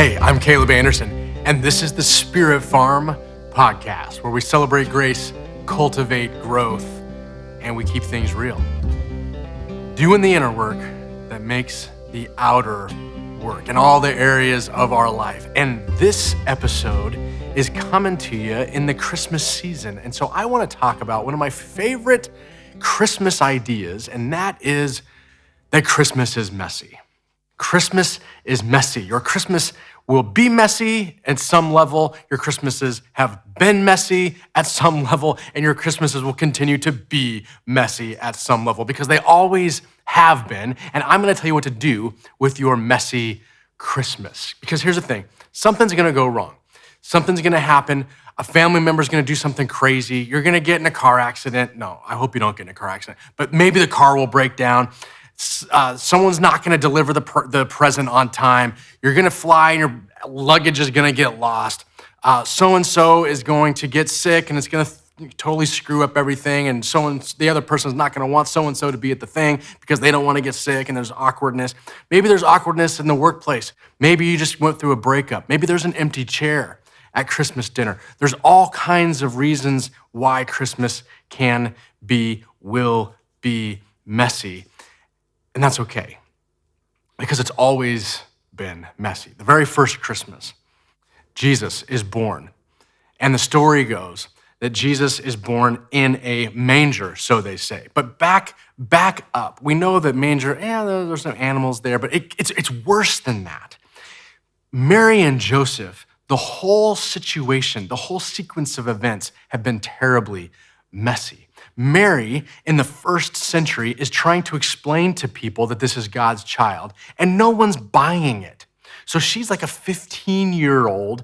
Hey, I'm Caleb Anderson, and this is the Spirit Farm podcast, where we celebrate grace, cultivate growth, and we keep things real. Doing the inner work that makes the outer work in all the areas of our life. And this episode is coming to you in the Christmas season. And so I want to talk about one of my favorite Christmas ideas, and that is that Christmas is messy. Christmas is messy. Your Christmas will be messy at some level. Your Christmases have been messy at some level, and your Christmases will continue to be messy at some level because they always have been. And I'm going to tell you what to do with your messy Christmas. Because here's the thing, something's going to go wrong. Something's going to happen. A family member's going to do something crazy. You're going to get in a car accident. No, I hope you don't get in a car accident, but maybe the car will break down. Someone's not going to deliver the present on time. You're going to fly and your luggage is going to get lost. So-and-so is going to get sick and it's going to totally screw up everything. And the other person is not going to want so-and-so to be at the thing because they don't want to get sick and there's awkwardness. Maybe there's awkwardness in the workplace. Maybe you just went through a breakup. Maybe there's an empty chair at Christmas dinner. There's all kinds of reasons why Christmas will be messy. And that's okay, because it's always been messy. The very first Christmas, Jesus is born. And the story goes that Jesus is born in a manger, so they say. But back up. We know that manger, there's some animals there, but it's worse than that. Mary and Joseph, the whole situation, the whole sequence of events have been terribly messy. Mary, in the first century, is trying to explain to people that this is God's child, and no one's buying it. So she's like a 15-year-old,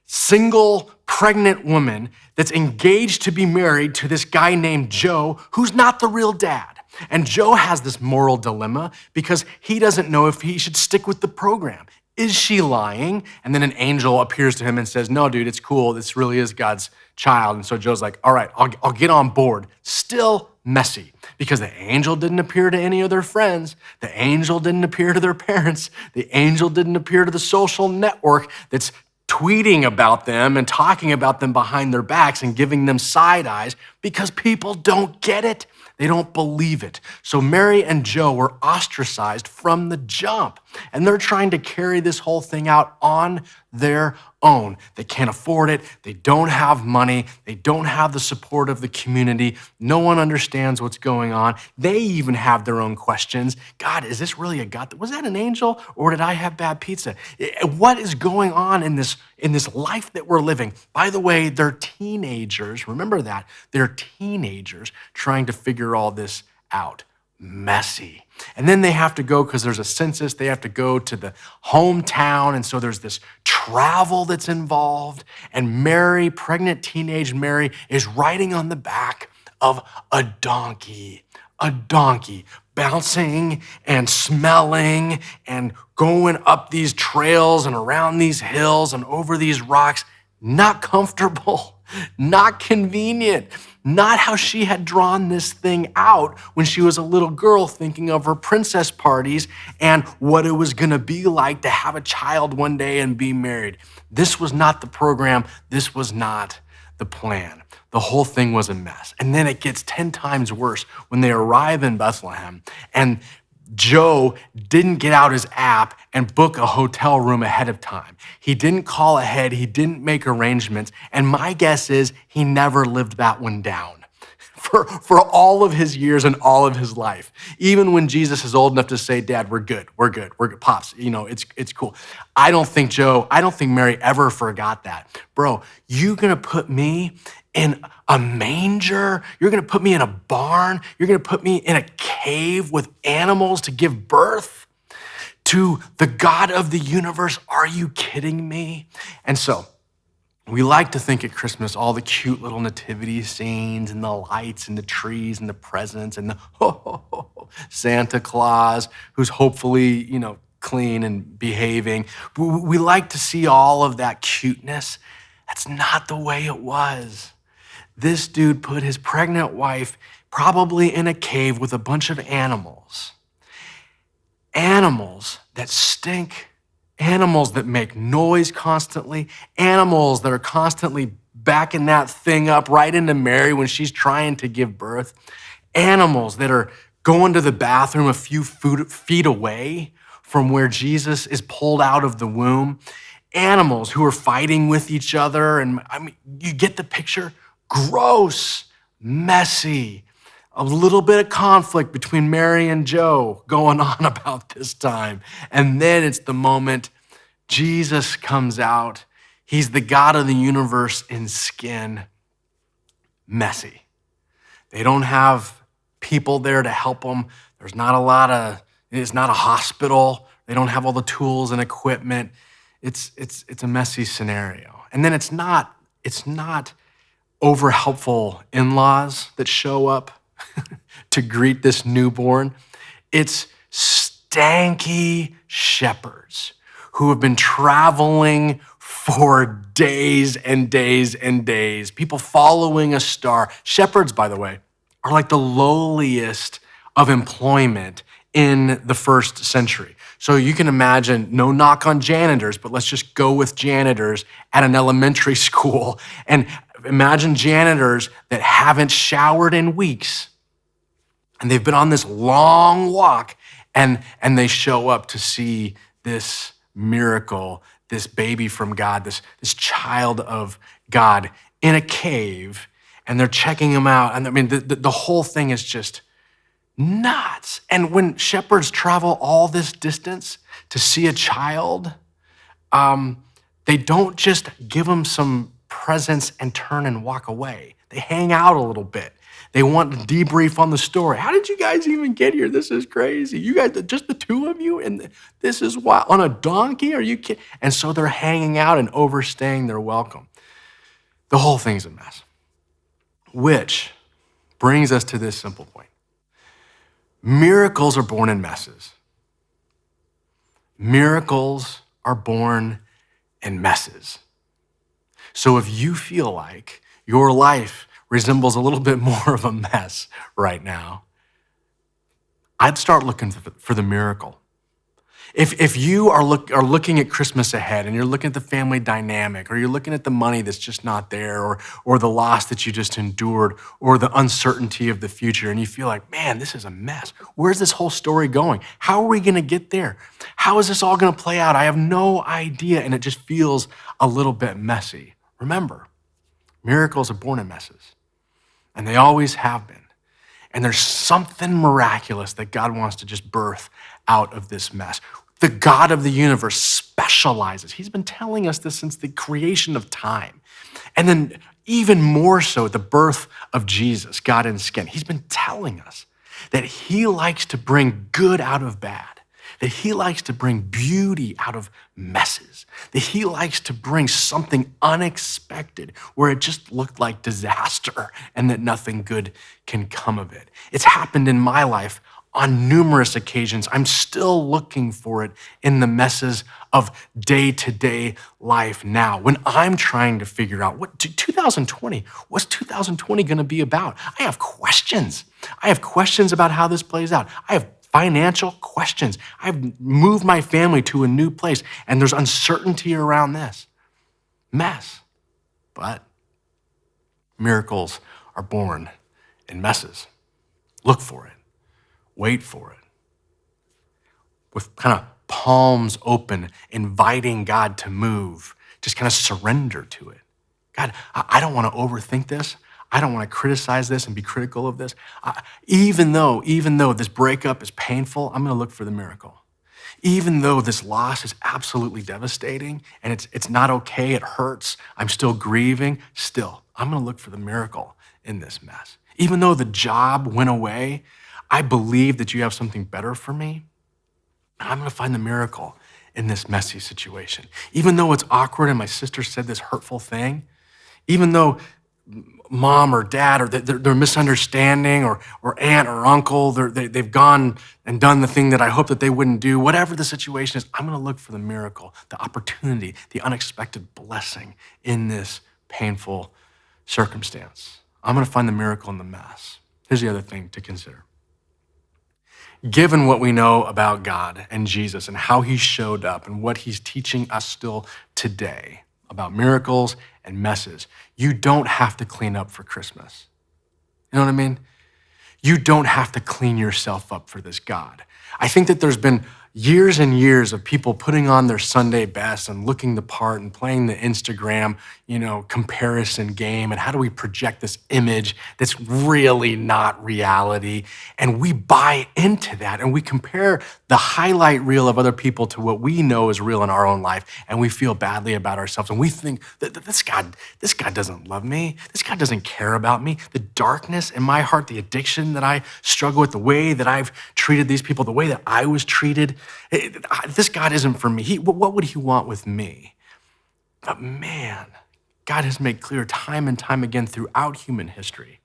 single, pregnant woman that's engaged to be married to this guy named Joe, who's not the real dad. And Joe has this moral dilemma because he doesn't know if he should stick with the program. Is she lying? And then an angel appears to him and says, no, dude, it's cool. This really is God's child. And so Joe's like, all right, I'll get on board. Still messy because the angel didn't appear to any of their friends. The angel didn't appear to their parents. The angel didn't appear to the social network that's tweeting about them and talking about them behind their backs and giving them side eyes because people don't get it. They don't believe it. So Mary and Joe were ostracized from the jump, and they're trying to carry this whole thing out on their own. They can't afford it. They don't have money. They don't have the support of the community. No one understands what's going on. They even have their own questions. God, is this really a God? Was that an angel, or did I have bad pizza? What is going on in this life that we're living? By the way, they're teenagers. Remember that. They're teenagers trying to figure all this out. Messy. And then they have to go, because there's a census, they have to go to the hometown. And so there's this travel that's involved. And Mary, pregnant teenage Mary, is riding on the back of a donkey, bouncing and smelling and going up these trails and around these hills and over these rocks. Not comfortable, not convenient, not how she had drawn this thing out when she was a little girl thinking of her princess parties and what it was gonna be like to have a child one day and be married. This was not the program. This was not the plan. The whole thing was a mess. And then it gets 10 times worse when they arrive in Bethlehem and Joe didn't get out his app and book a hotel room ahead of time. He didn't call ahead. He didn't make arrangements. And my guess is he never lived that one down for all of his years and all of his life. Even when Jesus is old enough to say, Dad, we're good. Pops, it's cool. I don't think Mary ever forgot that. Bro, you gonna put me in a manger? You're gonna put me in a barn? You're gonna put me in a cave with animals to give birth to the God of the universe? Are you kidding me? And so we like to think at Christmas, all the cute little nativity scenes and the lights and the trees and the presents and the Santa Claus, who's hopefully, clean and behaving. We like to see all of that cuteness. That's not the way it was. This dude put his pregnant wife probably in a cave with a bunch of animals that stink animals that make noise constantly, animals that are constantly backing that thing up right into Mary when she's trying to give birth, animals that are going to the bathroom a few feet away from where Jesus is pulled out of the womb, animals who are fighting with each other. And I mean, you get the picture? Gross, messy, a little bit of conflict between Mary and Joe going on about this time. And then it's the moment Jesus comes out. He's the God of the universe in skin. Messy. They don't have people there to help them. It's not a hospital. They don't have all the tools and equipment. It's a messy scenario. And then it's not over helpful in-laws that show up to greet this newborn. It's stanky shepherds who have been traveling for days and days and days, people following a star. Shepherds, by the way, are like the lowliest of employment in the first century. So you can imagine, no knock on janitors, but let's just go with janitors at an elementary school. And imagine janitors that haven't showered in weeks. And they've been on this long walk and they show up to see this miracle, this baby from God, this child of God in a cave, and they're checking him out. And I mean, the whole thing is just nuts. And when shepherds travel all this distance to see a child, they don't just give them some presents and turn and walk away. They hang out a little bit. They want to debrief on the story. How did you guys even get here? This is crazy. You guys, just the two of you, and this is wild. On a donkey? Are you kidding? And so they're hanging out and overstaying their welcome. The whole thing's a mess. Which brings us to this simple point. Miracles are born in messes. Miracles are born in messes. So if you feel like your life resembles a little bit more of a mess right now, I'd start looking for the miracle. If you are looking at Christmas ahead and you're looking at the family dynamic, or you're looking at the money that's just not there, or the loss that you just endured, or the uncertainty of the future, and you feel like, man, this is a mess. Where's this whole story going? How are we going to get there? How is this all going to play out? I have no idea, and it just feels a little bit messy. Remember, miracles are born in messes, and they always have been. And there's something miraculous that God wants to just birth out of this mess. The God of the universe specializes. He's been telling us this since the creation of time. And then even more so, the birth of Jesus, God in skin. He's been telling us that he likes to bring good out of bad, that he likes to bring beauty out of messes, that he likes to bring something unexpected where it just looked like disaster and that nothing good can come of it. It's happened in my life on numerous occasions. I'm still looking for it in the messes of day-to-day life now, when I'm trying to figure out what's 2020 going to be about. I have questions. I have questions about how this plays out. I have financial questions. I've moved my family to a new place, and there's uncertainty around this mess. But miracles are born in messes. Look for it. Wait for it. With kind of palms open, inviting God to move. Just kind of surrender to it. God, I don't want to overthink this. I don't want to criticize this and be critical of this. Even though this breakup is painful, I'm going to look for the miracle. Even though this loss is absolutely devastating and it's not okay, it hurts, I'm still grieving, still, I'm going to look for the miracle in this mess. Even though the job went away, I believe that you have something better for me. I'm going to find the miracle in this messy situation. Even though it's awkward and my sister said this hurtful thing, even though mom or dad or they're misunderstanding, or aunt or uncle, they've gone and done the thing that I hope that they wouldn't do, whatever the situation is, I'm going to look for the miracle, the opportunity, the unexpected blessing in this painful circumstance. I'm going to find the miracle in the mess. Here's the other thing to consider. given what we know about God and Jesus and how he showed up and what he's teaching us still today about miracles and messes, you don't have to clean up for Christmas. You know what I mean? You don't have to clean yourself up for this God. I think that there's been years and years of people putting on their Sunday best and looking the part and playing the Instagram, comparison game. And how do we project this image that's really not reality? And we buy into that and we compare the highlight reel of other people to what we know is real in our own life. And we feel badly about ourselves. And we think that this God doesn't love me. This God doesn't care about me. The darkness in my heart, the addiction that I struggle with, the way that I've treated these people, the way that I was treated, this God isn't for me. What would he want with me? But man, God has made clear time and time again throughout human history,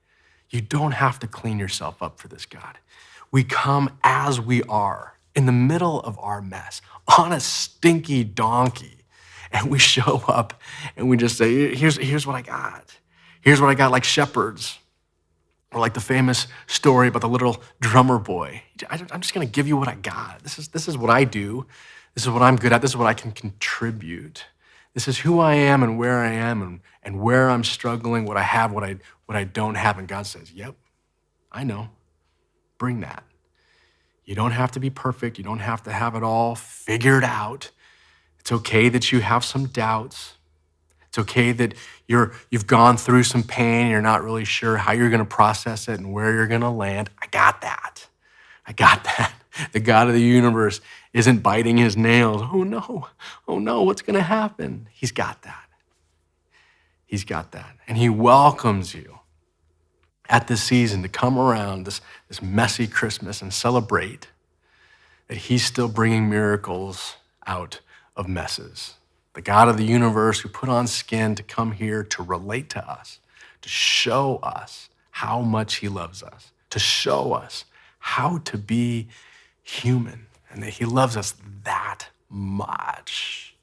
you don't have to clean yourself up for this God. We come as we are, in the middle of our mess, on a stinky donkey, and we show up and we just say, here's what I got. Here's what I got, like shepherds. Or like the famous story about the little drummer boy. I'm just gonna give you what I got. This is what I do. This is what I'm good at. This is what I can contribute. This is who I am and where I am and where I'm struggling, what I have, what I don't have. And God says, yep, I know. Bring that. You don't have to be perfect. You don't have to have it all figured out. It's okay that you have some doubts. It's okay that you've gone through some pain, you're not really sure how you're gonna process it and where you're gonna land. I got that. The God of the universe isn't biting his nails. Oh no, what's gonna happen? He's got that. He's got that. And he welcomes you at this season to come around this messy Christmas and celebrate that he's still bringing miracles out of messes. The God of the universe who put on skin to come here to relate to us, to show us how much he loves us, to show us how to be human, and that he loves us that much.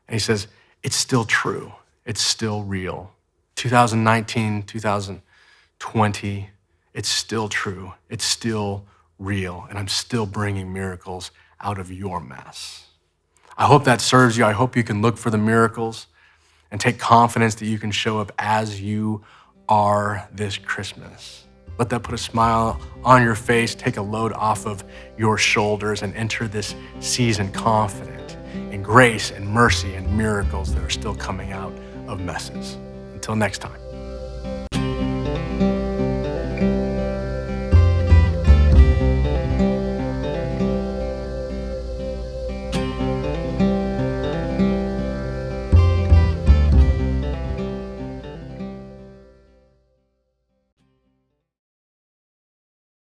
And he says, it's still true. It's still real. 2019, 2020, it's still true. It's still real. And I'm still bringing miracles out of your mess. I hope that serves you. I hope you can look for the miracles and take confidence that you can show up as you are this Christmas. Let that put a smile on your face, take a load off of your shoulders, and enter this season confident in grace and mercy and miracles that are still coming out of messes. Until next time.